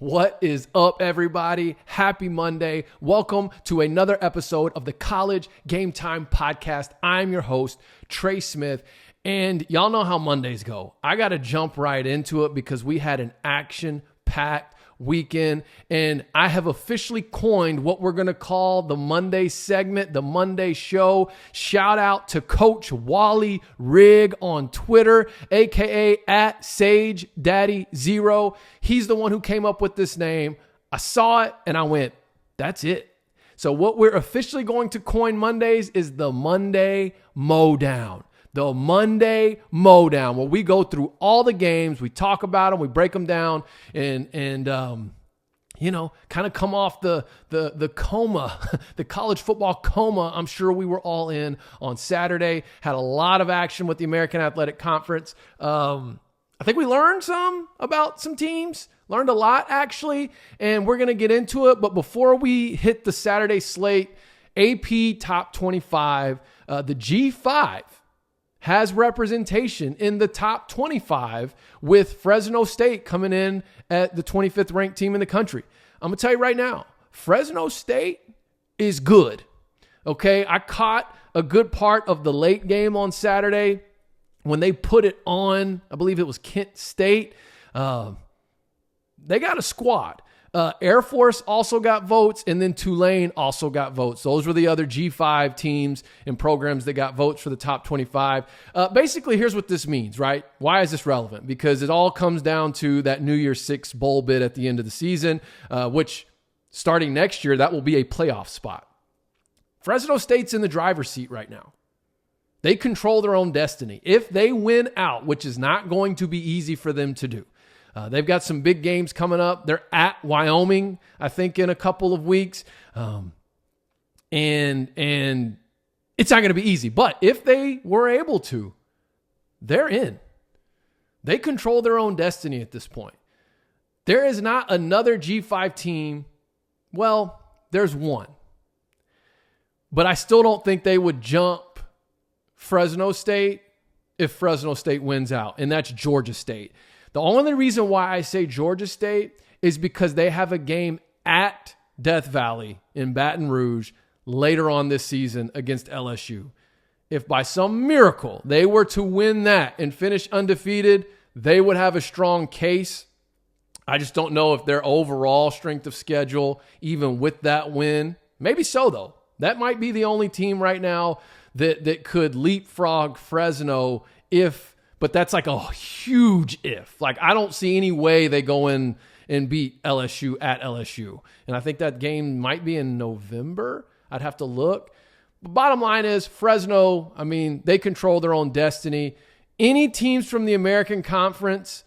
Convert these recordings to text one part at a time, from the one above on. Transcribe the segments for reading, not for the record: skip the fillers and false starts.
What is up, everybody? Happy Monday. Welcome to another episode of the College GameTime podcast. I'm your host, Trey Smith, and y'all know how Mondays go. I got to jump right into it because we had an action-packed weekend, and I have officially coined what we're going to call the Monday segment, the Monday show. Shout out to Coach Wally Rigg on Twitter, aka at SageDaddy0. He's the one who came up with this name. I saw it and I went, that's it. So what we're officially going to coin Mondays is the Monday Mow Down. The Monday Mow Down, where we go through all the games, we talk about them, we break them down, and kind of come off the coma, the college football coma. I'm sure we were all in on Saturday. Had a lot of action with the American Athletic Conference. I think we learned some about some teams. Learned a lot, actually, and we're going to get into it. But before we hit the Saturday slate, AP Top 25, the G5 has representation in the top 25 with Fresno State coming in at the 25th ranked team in the country. I'm going to tell you right now, Fresno State is good. Okay, I caught a good part of the late game on Saturday when they put it on, I believe it was Kent State. They got a squad. Air Force also got votes, and then Tulane also got votes. Those were the other G5 teams and programs that got votes for the top 25. Basically, here's what this means, right? Why is this relevant? Because it all comes down to that NY6 bowl bid at the end of the season, which starting next year, that will be a playoff spot. Fresno State's in the driver's seat right now. They control their own destiny. If they win out, which is not going to be easy for them to do, they've got some big games coming up. They're at Wyoming, I think, in a couple of weeks. And it's not going to be easy. But if they were able to, they're in. They control their own destiny at this point. There is not another G5 team. Well, there's one. But I still don't think they would jump Fresno State if Fresno State wins out, and that's Georgia State. The only reason why I say Georgia State is because they have a game at Death Valley in Baton Rouge later on this season against LSU. If by some miracle they were to win that and finish undefeated, they would have a strong case. I just don't know if their overall strength of schedule, even with that win, maybe so though. That might be the only team right now that could leapfrog Fresno but that's like a huge if. Like, I don't see any way they go in and beat LSU at LSU. And I think that game might be in November. I'd have to look. But bottom line is, Fresno, I mean, they control their own destiny. Any teams from the American Conference,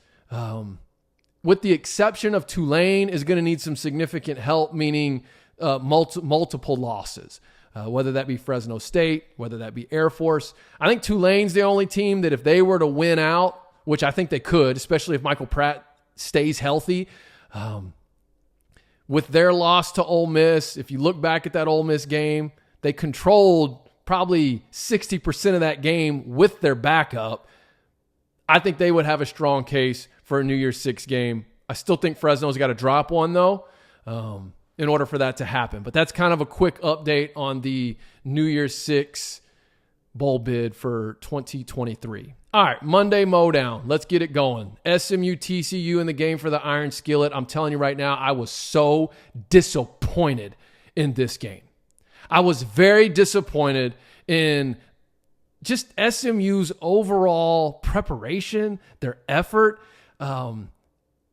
with the exception of Tulane, is going to need some significant help, meaning multiple losses. Whether that be Fresno State, whether that be Air Force. I think Tulane's the only team that if they were to win out, which I think they could, especially if Michael Pratt stays healthy, with their loss to Ole Miss, if you look back at that Ole Miss game, they controlled probably 60% of that game with their backup. I think they would have a strong case for a NY6 game. I still think Fresno's got to drop one, though. In order for that to happen. But that's kind of a quick update on the NY6 bowl bid for 2023. All right, Monday Mow Down. Let's get it going. SMU TCU in the game for the Iron Skillet. I'm telling you right now, I was so disappointed in this game. I was very disappointed in just SMU's overall preparation, their effort.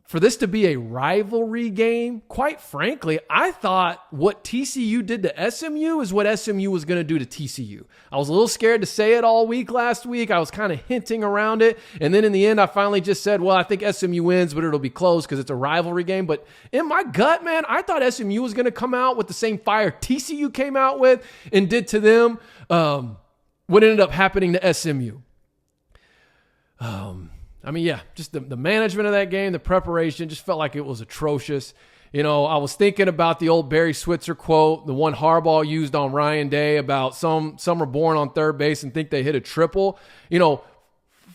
For this to be a rivalry game, quite frankly, I thought what TCU did to SMU is what SMU was going to do to TCU. I was a little scared to say it all week last week. I was kind of hinting around it. And then in the end, I finally just said, well, I think SMU wins, but it'll be close because it's a rivalry game. But in my gut, man, I thought SMU was going to come out with the same fire TCU came out with and did to them what ended up happening to SMU. Just the management of that game, the preparation, just felt like it was atrocious. You know, I was thinking about the old Barry Switzer quote, the one Harbaugh used on Ryan Day about some are born on third base and think they hit a triple. You know,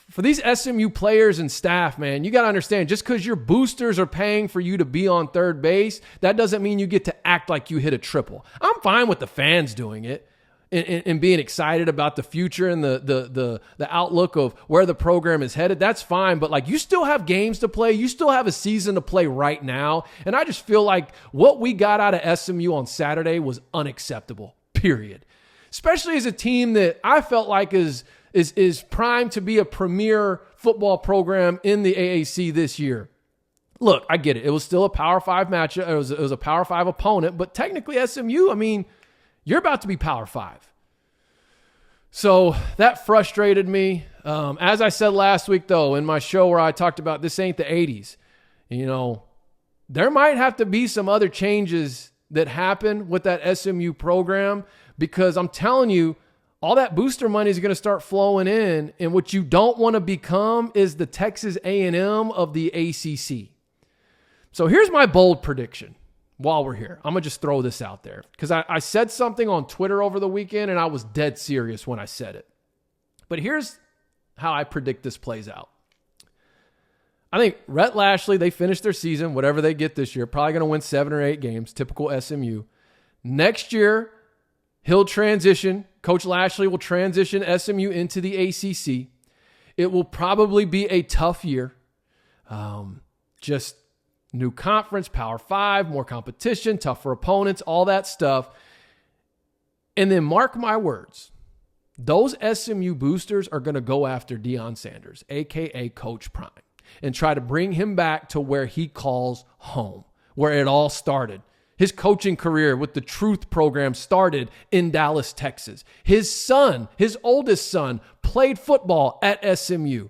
for these SMU players and staff, man, you got to understand, just because your boosters are paying for you to be on third base, that doesn't mean you get to act like you hit a triple. I'm fine with the fans doing it and being excited about the future and the outlook of where the program is headed. That's fine. But like, you still have games to play. You still have a season to play right now. And I just feel like what we got out of SMU on Saturday was unacceptable, period. Especially as a team that I felt like is primed to be a premier football program in the AAC this year. Look, I get it. It was still a Power 5 matchup. It was a Power 5 opponent, but technically SMU, I mean, you're about to be Power 5. So that frustrated me. As I said last week, though, in my show where I talked about this ain't the 80s, you know, there might have to be some other changes that happen with that SMU program, because I'm telling you, all that booster money is going to start flowing in, and what you don't want to become is the Texas A&M of the ACC. So here's my bold prediction while we're here. I'm going to just throw this out there, because I said something on Twitter over the weekend, and I was dead serious when I said it. But here's how I predict this plays out. I think Rhett Lashley, they finish their season, whatever they get this year, probably going to win 7 or 8 games, typical SMU. Next year, he'll transition. Coach Lashley will transition SMU into the ACC. It will probably be a tough year. Just new conference, Power 5, more competition, tougher opponents, all that stuff. And then mark my words, those SMU boosters are going to go after Deion Sanders, a.k.a. Coach Prime, and try to bring him back to where he calls home, where it all started. His coaching career with the Truth program started in Dallas, Texas. His son, his oldest son, played football at SMU.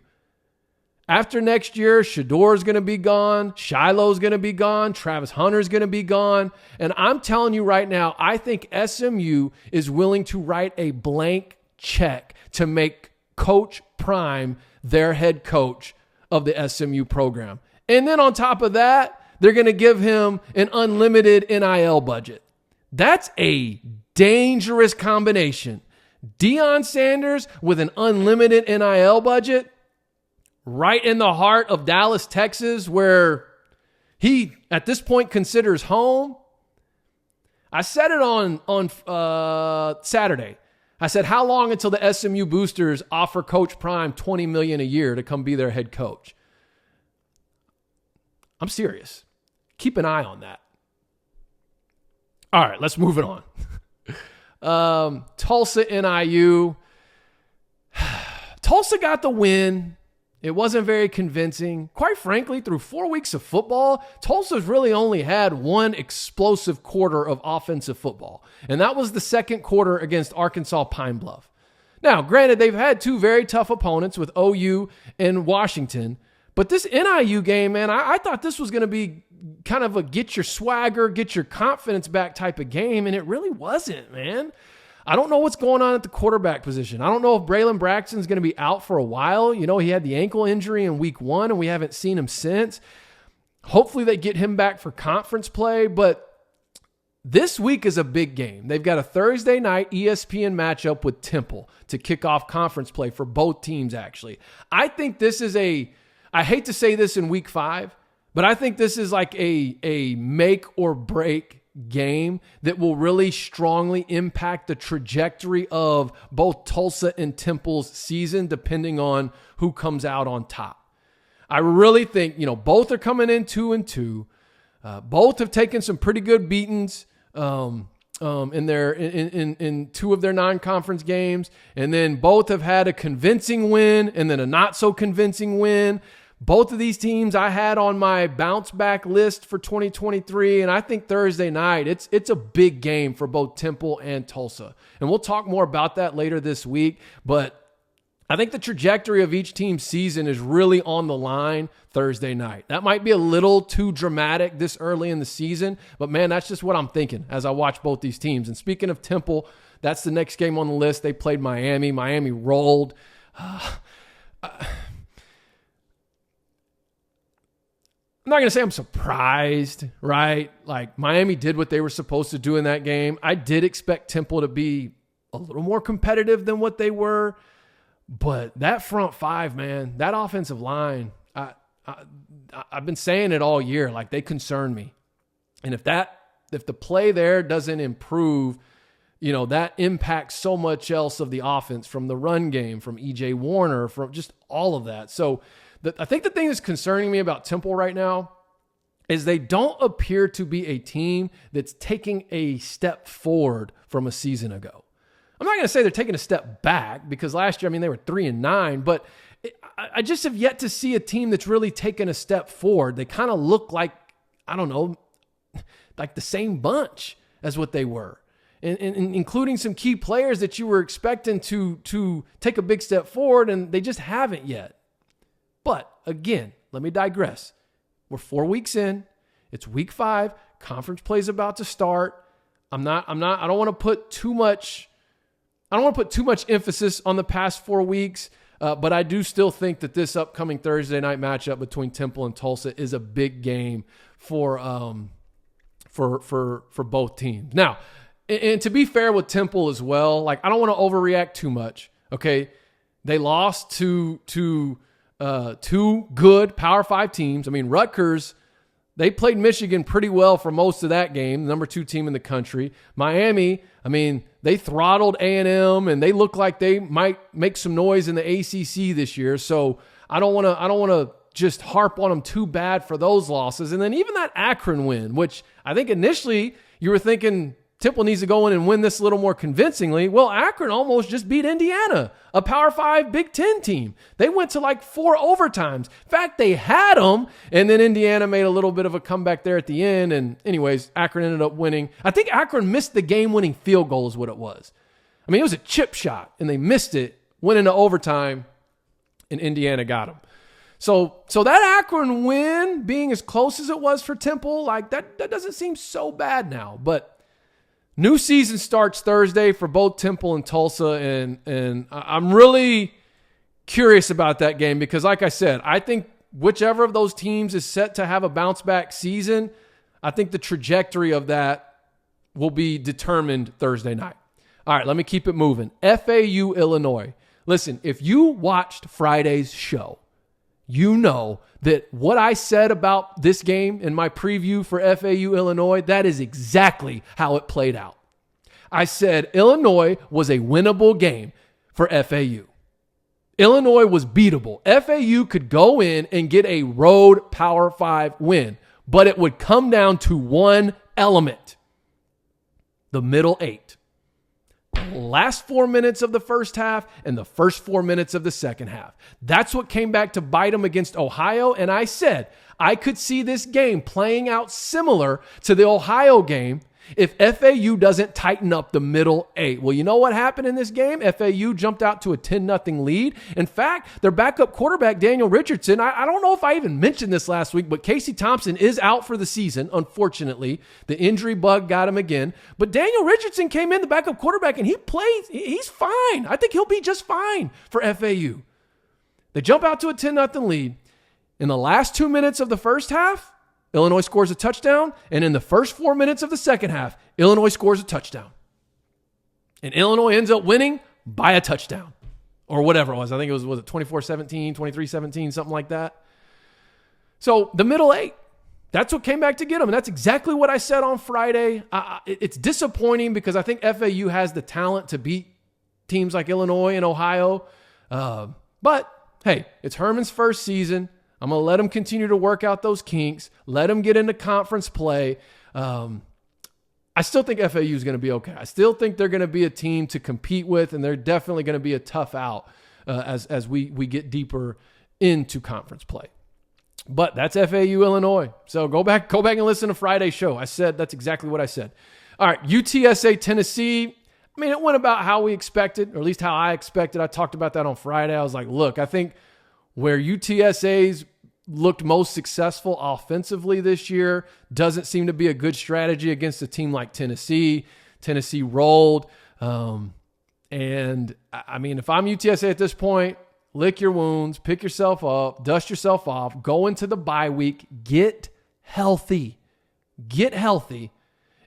After next year, Shador's going to be gone. Shiloh's going to be gone. Travis Hunter's going to be gone. And I'm telling you right now, I think SMU is willing to write a blank check to make Coach Prime their head coach of the SMU program. And then on top of that, they're going to give him an unlimited NIL budget. That's a dangerous combination. Deion Sanders with an unlimited NIL budget right in the heart of Dallas, Texas, where he, at this point, considers home. I said it on Saturday. I said, how long until the SMU boosters offer Coach Prime $20 million a year to come be their head coach? I'm serious. Keep an eye on that. All right, let's move it on. Tulsa, NIU. Tulsa got the win. It wasn't very convincing. Quite frankly, through 4 weeks of football, Tulsa's really only had one explosive quarter of offensive football, and that was the second quarter against Arkansas Pine Bluff. Now, granted, they've had 2 very tough opponents with OU and Washington, but this NIU game, man, I thought this was going to be kind of a get your swagger, get your confidence back type of game, and it really wasn't, man. I don't know what's going on at the quarterback position. I don't know if Braylon Braxton's going to be out for a while. You know, he had the ankle injury in week 1, and we haven't seen him since. Hopefully they get him back for conference play, but this week is a big game. They've got a Thursday night ESPN matchup with Temple to kick off conference play for both teams, actually. I think this is I hate to say this in week 5, but I think this is like a make or break game that will really strongly impact the trajectory of both Tulsa and Temple's season, depending on who comes out on top. I really think, both are coming in 2-2. Both have taken some pretty good beatings in 2 of their non-conference games, and then both have had a convincing win and then a not so convincing win. Both of these teams I had on my bounce back list for 2023, and I think Thursday night, it's a big game for both Temple and Tulsa. And we'll talk more about that later this week, but I think the trajectory of each team's season is really on the line Thursday night. That might be a little too dramatic this early in the season, but man, that's just what I'm thinking as I watch both these teams. And speaking of Temple, that's the next game on the list. They played Miami. Miami rolled. I'm not going to say I'm surprised, right? Like, Miami did what they were supposed to do in that game. I did expect Temple to be a little more competitive than what they were, But that front five, man, that offensive line, I've been saying it all year. Like, they concern me. And if the play there doesn't improve, that impacts so much else of the offense, from the run game, from EJ Warner, from just all of that. So I think the thing that's concerning me about Temple right now is they don't appear to be a team that's taking a step forward from a season ago. I'm not going to say they're taking a step back, because last year, they were 3-9, but I just have yet to see a team that's really taken a step forward. They kind of look like, I don't know, like the same bunch as what they were, and including some key players that you were expecting to take a big step forward, and they just haven't yet. But again, let me digress. We're 4 weeks in. It's week 5. Conference play is about to start. I don't want to put too much emphasis on the past 4 weeks, but I do still think that this upcoming Thursday night matchup between Temple and Tulsa is a big game for both teams. Now, and to be fair with Temple as well, like, I don't want to overreact too much. Okay, they lost to two good Power 5 teams. Rutgers, they played Michigan pretty well for most of that game, the number 2 team in the country. Miami, they throttled A&M, and they look like they might make some noise in the ACC this year. So I don't want to just harp on them too bad for those losses. And then even that Akron win, which I think initially you were thinking Temple needs to go in and win this a little more convincingly. Well, Akron almost just beat Indiana, a Power 5 Big Ten team. They went to like 4 overtimes. In fact, they had them, and then Indiana made a little bit of a comeback there at the end. And anyways, Akron ended up winning. I think Akron missed the game-winning field goal is what it was. It was a chip shot, and they missed it, went into overtime, and Indiana got them. So that Akron win, being as close as it was for Temple, like that doesn't seem so bad now. But new season starts Thursday for both Temple and Tulsa, and I'm really curious about that game because, like I said, I think whichever of those teams is set to have a bounce-back season, I think the trajectory of that will be determined Thursday night. All right, let me keep it moving. FAU, Illinois. Listen, if you watched Friday's show, you know that what I said about this game in my preview for FAU, Illinois, that is exactly how it played out. I said Illinois was a winnable game for FAU. Illinois was beatable. FAU could go in and get a road Power 5 win, but it would come down to one element: the middle 8. Last 4 minutes of the first half and the first 4 minutes of the second half. That's what came back to bite them against Ohio. And I said I could see this game playing out similar to the Ohio game if FAU doesn't tighten up the middle 8. Well, you know what happened in this game? FAU jumped out to a 10-0 lead. In fact, their backup quarterback, Daniel Richardson, I don't know if I even mentioned this last week, but Casey Thompson is out for the season, unfortunately. The injury bug got him again. But Daniel Richardson came in, the backup quarterback, and he plays. He's fine. I think he'll be just fine for FAU. They jump out to a 10-0 lead. In the last 2 minutes of the first half, Illinois scores a touchdown, and in the first 4 minutes of the second half, Illinois scores a touchdown. And Illinois ends up winning by a touchdown, or whatever it was. I think it was it 24-17, 23-17, something like that. So the middle 8, that's what came back to get them, and that's exactly what I said on Friday. It's disappointing because I think FAU has the talent to beat teams like Illinois and Ohio. But, hey, it's Herman's first season. I'm going to let him continue to work out those kinks, let him get into conference play. I still think FAU is going to be okay. I still think they're going to be a team to compete with, and they're definitely going to be a tough out as we get deeper into conference play. But that's FAU, Illinois. So go back and listen to Friday's show. I said that's exactly what I said. All right, UTSA, Tennessee. It went about how we expected, or at least how I expected. I talked about that on Friday. I was like, look, I think where UTSA's looked most successful offensively this year doesn't seem to be a good strategy against a team like Tennessee. Tennessee rolled. If I'm UTSA at this point, lick your wounds, pick yourself up, dust yourself off, go into the bye week, get healthy,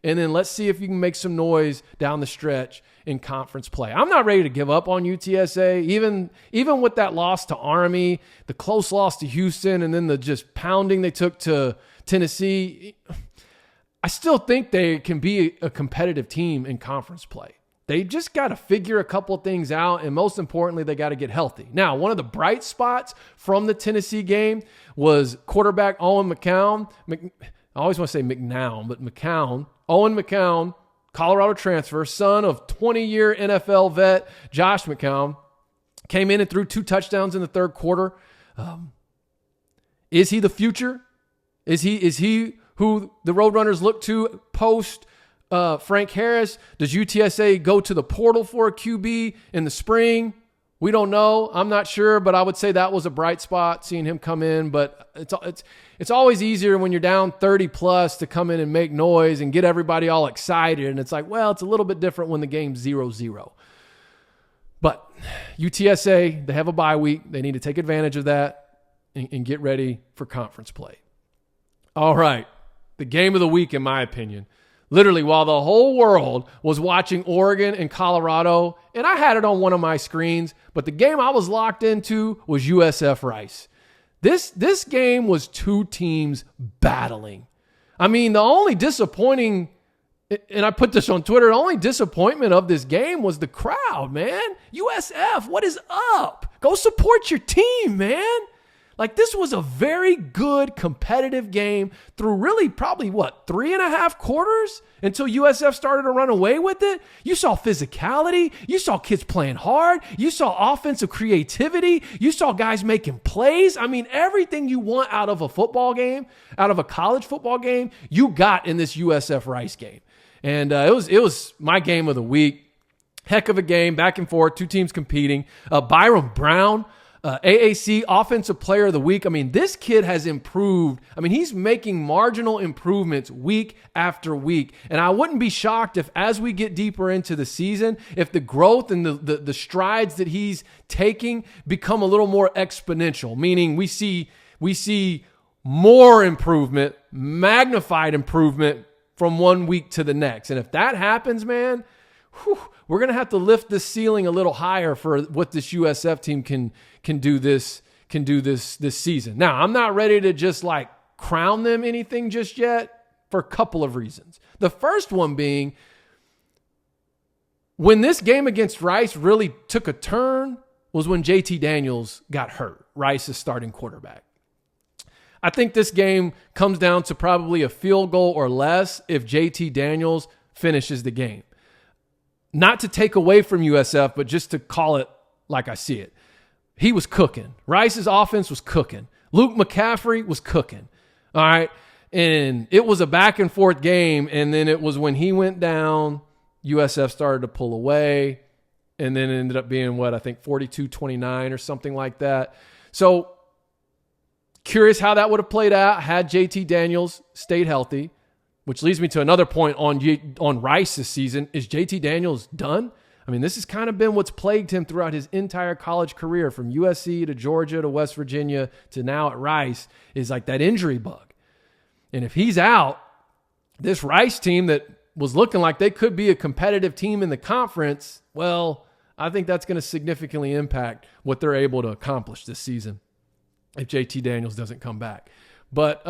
And then let's see if you can make some noise down the stretch in conference play. I'm not ready to give up on UTSA, even with that loss to Army, the close loss to Houston, and then the just pounding they took to Tennessee. I still think they can be a competitive team in conference play. They just got to figure a couple of things out, and most importantly, they got to get healthy. Now, one of the bright spots from the Tennessee game was quarterback Owen McCown. I always want to say McNown, but McCown. Owen McCown, Colorado transfer, son of 20-year NFL vet Josh McCown, came in and threw 2 touchdowns in the third quarter. Is he the future? Is he who the Roadrunners look to post Frank Harris? Does UTSA go to the portal for a QB in the spring? We don't know. I'm not sure, but I would say that was a bright spot, seeing him come in. But it's always easier when you're down 30 plus to come in and make noise and get everybody all excited. And it's like, well, it's a little bit different when the game's 0-0. But UTSA, they have a bye week. They need to take advantage of that and get ready for conference play. All right. The game of the week, in my opinion. Literally, while the whole world was watching Oregon and Colorado, and I had it on one of my screens, but the game I was locked into was USF Rice. This game was 2 teams battling. I mean, the only disappointing, and I put this on Twitter, the only disappointment of this game was the crowd, man. USF, what is up? Go support your team, man. Like, this was a very good competitive game through really probably, 3.5 quarters until USF started to run away with it? You saw physicality. You saw kids playing hard. You saw offensive creativity. You saw guys making plays. I mean, everything you want out of a football game, out of a college football game, you got in this USF Rice game. And it was my game of the week. Heck of a game, back and forth, 2 teams competing. Byron Brown, AAC Offensive Player of the Week. I mean, this kid has improved. I mean, he's making marginal improvements week after week. And I wouldn't be shocked if, as we get deeper into the season, if the growth and the strides that he's taking become a little more exponential, meaning we see more improvement, magnified improvement from one week to the next. And if that happens, man, we're going to have to lift the ceiling a little higher for what this USF team can do this season. Now, I'm not ready to just like crown them anything just yet for a couple of reasons. The first one being, when this game against Rice really took a turn was when JT Daniels got hurt, Rice's starting quarterback. I think this game comes down to probably a field goal or less if JT Daniels finishes the game. Not to take away from USF, but just to call it like I see it. He was cooking. Rice's offense was cooking. Luke McCaffrey was cooking. All right. And it was a back and forth game. And then it was when he went down, USF started to pull away. And then it ended up being, 42-29 or something like that. So curious how that would have played out had JT Daniels stayed healthy. Which leads me to another point on Rice this season. Is JT Daniels done? I mean, this has kind of been what's plagued him throughout his entire college career, from USC to Georgia to West Virginia to now at Rice, is like that injury bug. And if he's out, this Rice team that was looking like they could be a competitive team in the conference, well, I think that's going to significantly impact what they're able to accomplish this season if JT Daniels doesn't come back. But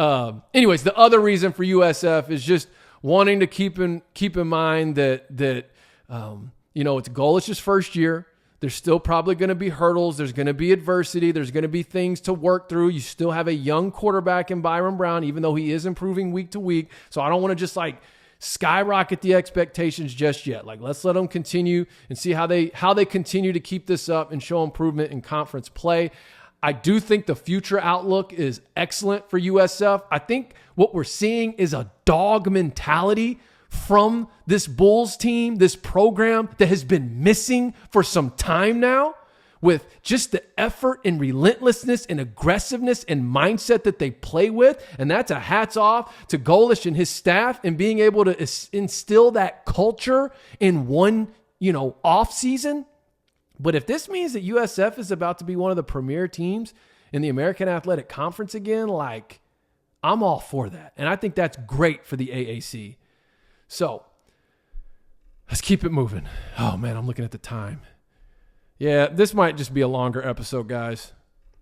anyways, the other reason for USF is just wanting to keep in mind that it's Golish's first year. There's still probably going to be hurdles. There's going to be adversity. There's going to be things to work through. You still have a young quarterback in Byron Brown, even though he is improving week to week. So I don't want to just like skyrocket the expectations just yet. Like, let's let them continue and see how they continue to keep this up and show improvement in conference play. I do think the future outlook is excellent for USF. I think what we're seeing is a dog mentality from this Bulls team, this program that has been missing for some time now, with just the effort and relentlessness and aggressiveness and mindset that they play with. And that's a hats off to Golish and his staff, and being able to instill that culture in one, off season. But if this means that USF is about to be one of the premier teams in the American Athletic Conference again, like, I'm all for that. And I think that's great for the AAC. So let's keep it moving. Oh, man, I'm looking at the time. Yeah, this might just be a longer episode, guys.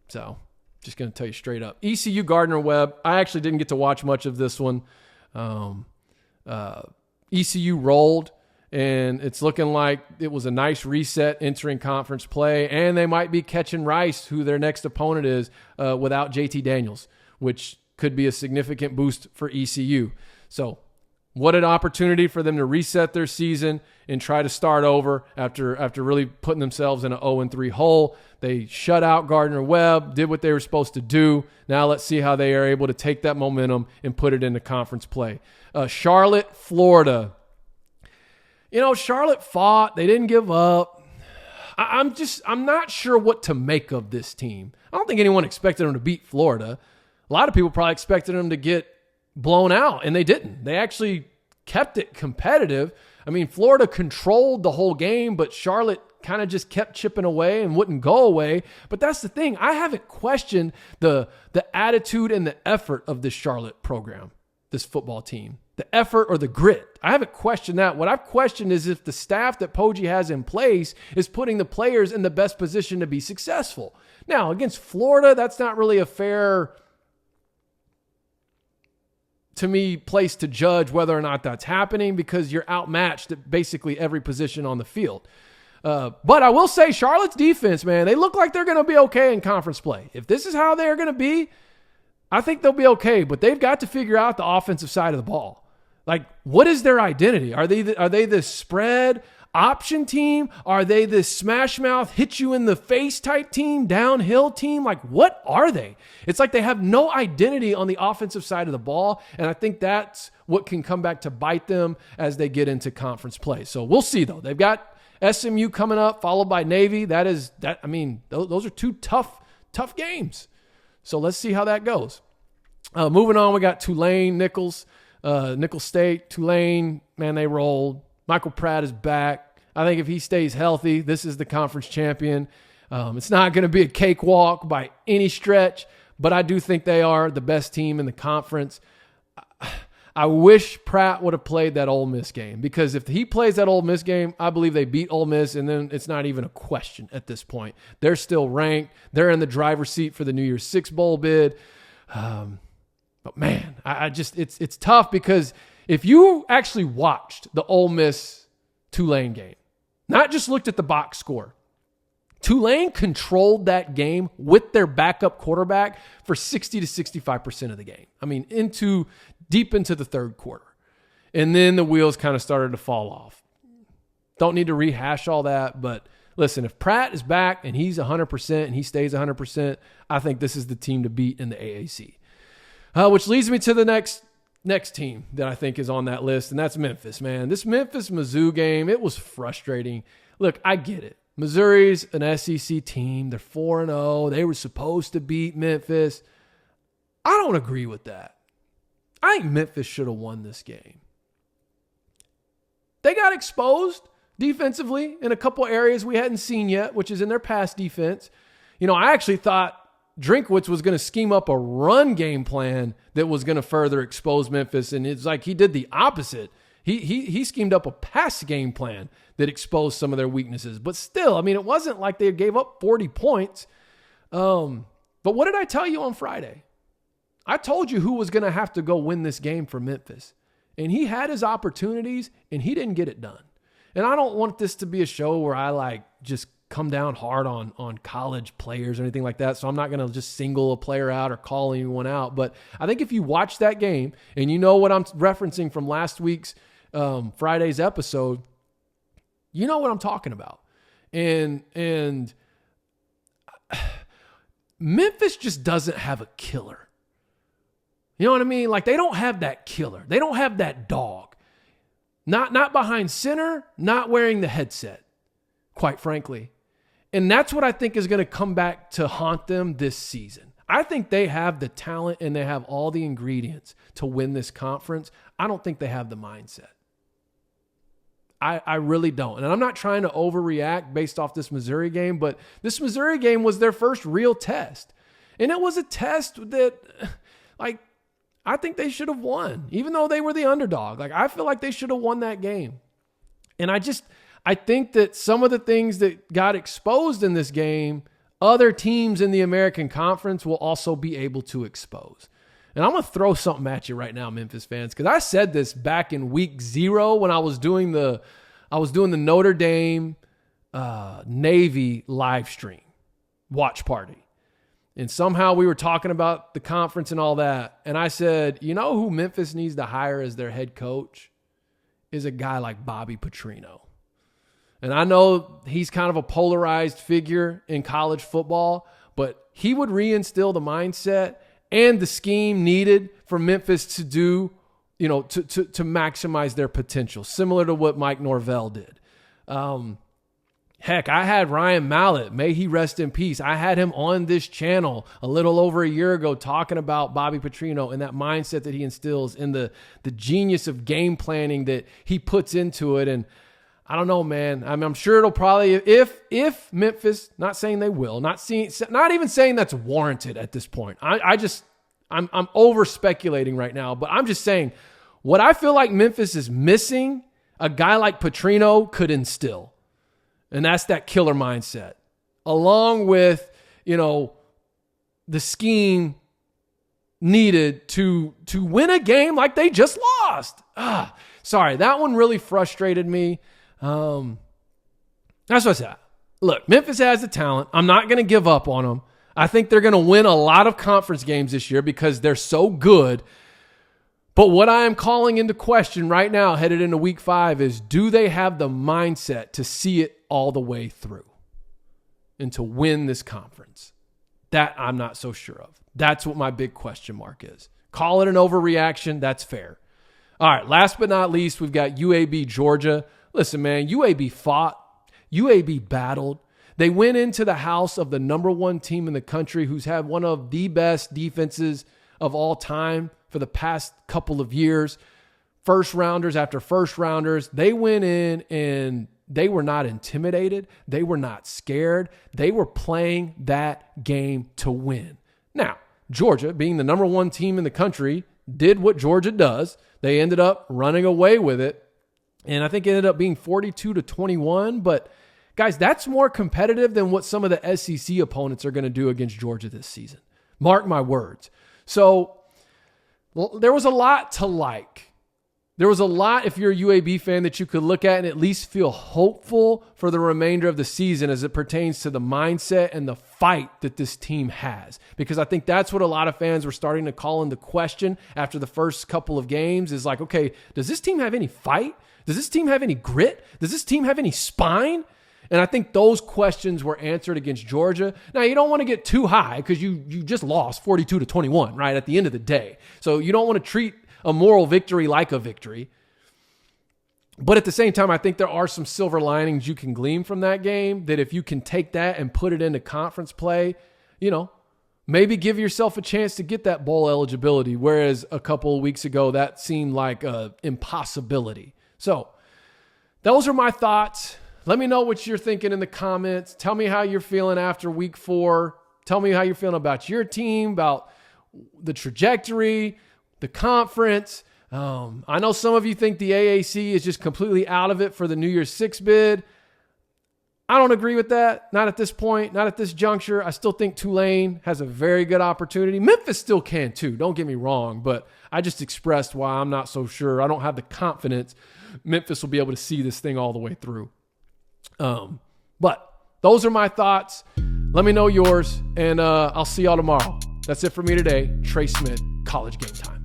So just going to tell you straight up. ECU Gardner-Webb, I actually didn't get to watch much of this one. ECU rolled, and it's looking like it was a nice reset entering conference play, and they might be catching Rice, who their next opponent is, without JT Daniels, which could be a significant boost for ECU. So what an opportunity for them to reset their season and try to start over after really putting themselves in an 0-3 hole. They shut out Gardner-Webb, did what they were supposed to do. Now let's see how they are able to take that momentum and put it into conference play. Charlotte, Florida. You know, Charlotte fought. They didn't give up. I'm not sure what to make of this team. I don't think anyone expected them to beat Florida. A lot of people probably expected them to get blown out, and they didn't. They actually kept it competitive. I mean, Florida controlled the whole game, but Charlotte kind of just kept chipping away and wouldn't go away. But that's the thing. I haven't questioned the attitude and the effort of this Charlotte program, this football team. The effort or the grit. I haven't questioned that. What I've questioned is if the staff that Poggi has in place is putting the players in the best position to be successful. Now, against Florida, that's not really a fair, to me, place to judge whether or not that's happening because you're outmatched at basically every position on the field. But I will say Charlotte's defense, man, they look like they're going to be okay in conference play. If this is how they're going to be, I think they'll be okay, but they've got to figure out the offensive side of the ball. Like, what is their identity? Are they the spread option team? Are they the smash mouth, hit you in the face type team, downhill team? Like, what are they? It's like they have no identity on the offensive side of the ball, and I think that's what can come back to bite them as they get into conference play. So we'll see, though. They've got SMU coming up, followed by Navy. Those are two tough games. So let's see how that goes. Moving on, we got Tulane, Nicholls State, Tulane, man, they rolled. Michael Pratt is back. I think if he stays healthy, this is the conference champion. It's not going to be a cakewalk by any stretch, but I do think they are the best team in the conference. I wish Pratt would have played that Ole Miss game because if he plays that Ole Miss game, I believe they beat Ole Miss, and then it's not even a question at this point. They're still ranked. They're in the driver's seat for the New Year's Six Bowl bid. But man, it's tough because if you actually watched the Ole Miss Tulane game, not just looked at the box score, Tulane controlled that game with their backup quarterback for 60 to 65% of the game. I mean, deep into the third quarter. And then the wheels kind of started to fall off. Don't need to rehash all that, but listen, if Pratt is back and he's 100% and he stays 100%, I think this is the team to beat in the AAC. Which leads me to the next team that I think is on that list, and that's Memphis, man. This Memphis-Mizzou game, it was frustrating. Look, I get it. Missouri's an SEC team. They're 4-0. They were supposed to beat Memphis. I don't agree with that. I think Memphis should have won this game. They got exposed defensively in a couple areas we hadn't seen yet, which is in their pass defense. You know, I actually thought Drinkwitz was going to scheme up a run game plan that was going to further expose Memphis, and it's like he did the opposite. He schemed up a pass game plan that exposed some of their weaknesses. But still, I mean, it wasn't like they gave up 40 points. But what did I tell you on Friday? I told you who was going to have to go win this game for Memphis. And he had his opportunities, and he didn't get it done. And I don't want this to be a show where I just come down hard on college players or anything like that. So I'm not going to just single a player out or call anyone out. But I think if you watch that game and you know what I'm referencing from last week's Friday's episode, you know what I'm talking about. And Memphis just doesn't have a killer. You know what I mean? Like, they don't have that killer. They don't have that dog. Not behind center, not wearing the headset, quite frankly. And that's what I think is going to come back to haunt them this season. I think they have the talent and they have all the ingredients to win this conference. I don't think they have the mindset. I really don't. And I'm not trying to overreact based off this Missouri game, but this Missouri game was their first real test. And it was a test that, I think they should have won, even though they were the underdog. Like, I feel like they should have won that game. And I think that some of the things that got exposed in this game, other teams in the American Conference will also be able to expose. And I'm going to throw something at you right now, Memphis fans, because I said this back in week 0 when I was doing the Notre Dame Navy live stream watch party. And somehow we were talking about the conference and all that. And I said, you know who Memphis needs to hire as their head coach is a guy like Bobby Petrino. And I know he's kind of a polarized figure in college football, but he would reinstill the mindset and the scheme needed for Memphis to do, to maximize their potential, similar to what Mike Norvell did. Heck, I had Ryan Mallett, may he rest in peace. I had him on this channel a little over a year ago talking about Bobby Petrino and that mindset that he instills and the genius of game planning that he puts into it. And I don't know, man. I'm sure it'll probably, if Memphis, not saying they will, not even saying that's warranted at this point. I'm over speculating right now, but I'm just saying what I feel like Memphis is missing, a guy like Petrino could instill. And that's that killer mindset, along with, the scheme needed to win a game like they just lost. Sorry, that one really frustrated me. That's what I said. Look, Memphis has the talent. I'm not going to give up on them. I think they're going to win a lot of conference games this year because they're so good. But what I am calling into question right now, headed into week 5, is do they have the mindset to see it all the way through and to win this conference? That I'm not so sure of. That's what my big question mark is. Call it an overreaction. That's fair. All right, last but not least, we've got UAB Georgia. Listen, man, UAB fought. UAB battled. They went into the house of the number 1 team in the country who's had one of the best defenses of all time for the past couple of years. First rounders after first rounders. They went in and they were not intimidated. They were not scared. They were playing that game to win. Now, Georgia, being the number 1 team in the country, did what Georgia does. They ended up running away with it. And I think it ended up being 42-21. But guys, that's more competitive than what some of the SEC opponents are going to do against Georgia this season. Mark my words. So there was a lot to like. There was a lot, if you're a UAB fan, that you could look at and at least feel hopeful for the remainder of the season as it pertains to the mindset and the fight that this team has. Because I think that's what a lot of fans were starting to call into question after the first couple of games is like, okay, does this team have any fight? Does this team have any grit? Does this team have any spine? And I think those questions were answered against Georgia. Now, you don't want to get too high because you just lost 42-21, right, at the end of the day. So you don't want to treat a moral victory like a victory. But at the same time, I think there are some silver linings you can glean from that game that if you can take that and put it into conference play, maybe give yourself a chance to get that bowl eligibility, whereas a couple of weeks ago that seemed like an impossibility. So those are my thoughts. Let me know what you're thinking in the comments. Tell me how you're feeling after week 4. Tell me how you're feeling about your team, about the trajectory, the conference. I know some of you think the AAC is just completely out of it for the New Year's 6 bid. I don't agree with that. Not at this point, not at this juncture. I still think Tulane has a very good opportunity. Memphis still can too, don't get me wrong, but I just expressed why I'm not so sure. I don't have the confidence Memphis will be able to see this thing all the way through. But those are my thoughts. Let me know yours, and I'll see y'all tomorrow. That's it for me today. Trey Smith, College Game Time.